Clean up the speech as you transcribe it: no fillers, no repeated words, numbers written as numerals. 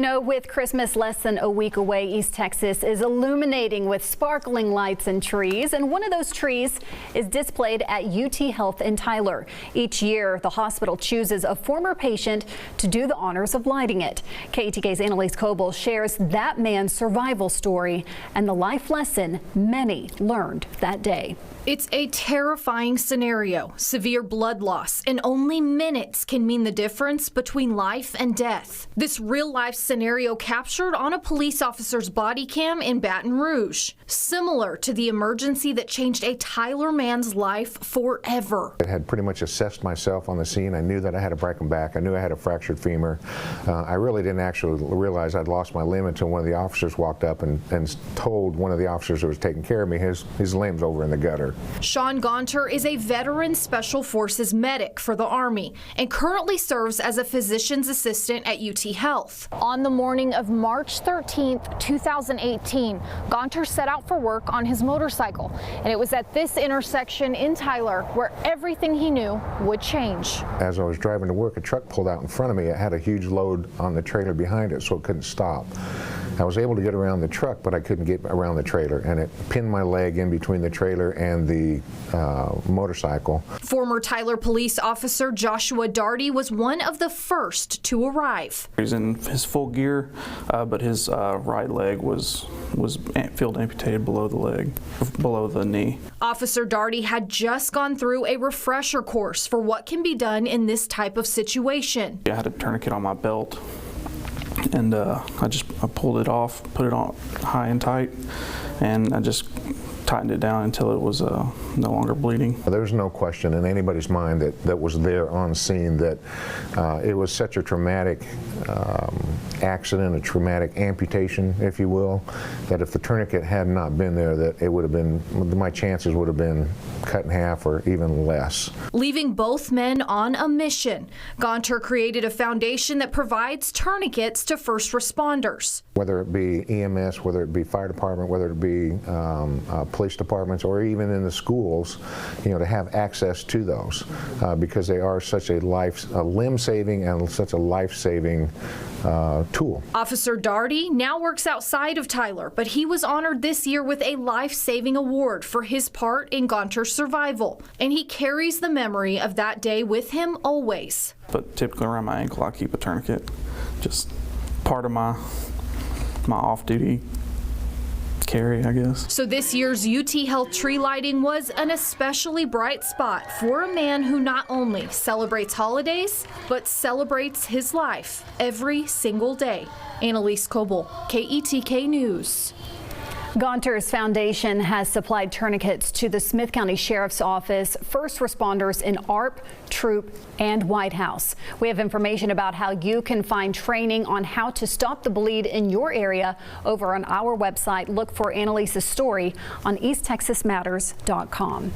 With Christmas less than a week away, East Texas is illuminating with sparkling lights and trees, and one of those trees is displayed at UT Health in Tyler. Each year, the hospital chooses a former patient to do the honors of lighting it. KETK's Annalise Coble shares that man's survival story and the life lesson many learned that day. It's a terrifying scenario. Severe blood loss in only minutes can mean the difference between life and death. This real-life scenario captured on a police officer's body cam in Baton Rouge, similar to the emergency that changed a Tyler man's life forever. I had pretty much assessed myself on the scene. I knew that I had a broken back. I knew I had a fractured femur. I really didn't actually realize I'd lost my limb until one of the officers walked up and told one of the officers who was taking care of me his limb's over in the gutter. Sean Gaunter is a veteran Special Forces medic for the Army and currently serves as a physician's assistant at UT Health. On the morning of March 13th, 2018, Gaunter set out for work on his motorcycle, and it was at this intersection in Tyler where everything he knew would change. As I was driving to work, a truck pulled out in front of me. It had a huge load on the trailer behind it, so it couldn't stop. I was able to get around the truck, but I couldn't get around the trailer, and it pinned my leg in between the trailer and the motorcycle. Former Tyler police officer Joshua Darty was one of the first to arrive. He's in his full gear, but his right leg was field amputated below the leg, below the knee. Officer Darty had just gone through a refresher course for what can be done in this type of situation. I had a tourniquet on my belt, and I pulled it off, put it on high and tight, and I just tightened it down until it was no longer bleeding. There's no question in anybody's mind that was there on scene that it was such a traumatic accident, a traumatic amputation, if you will, that if the tourniquet had not been there, that it would have been, my chances would have been cut in half or even less. Leaving both men on a mission, Gaunter created a foundation that provides tourniquets to first responders. Whether it be EMS, whether it be fire department, whether it be police departments, or even in the schools, to have access to those because they are such a limb-saving and such a life-saving tool. Officer Darty now works outside of Tyler, but he was honored this year with a life-saving award for his part in Gaunter's survival, and he carries the memory of that day with him always. But typically around my ankle I keep a tourniquet, just part of my off-duty carry, I guess. So this year's UT Health tree lighting was an especially bright spot for a man who not only celebrates holidays, but celebrates his life every single day. Annalise Coble, KETK News. Gaunter's foundation has supplied tourniquets to the Smith County Sheriff's Office, first responders in ARP, Troop, and White House. We have information about how you can find training on how to stop the bleed in your area over on our website. Look for Annalise's story on easttexasmatters.com.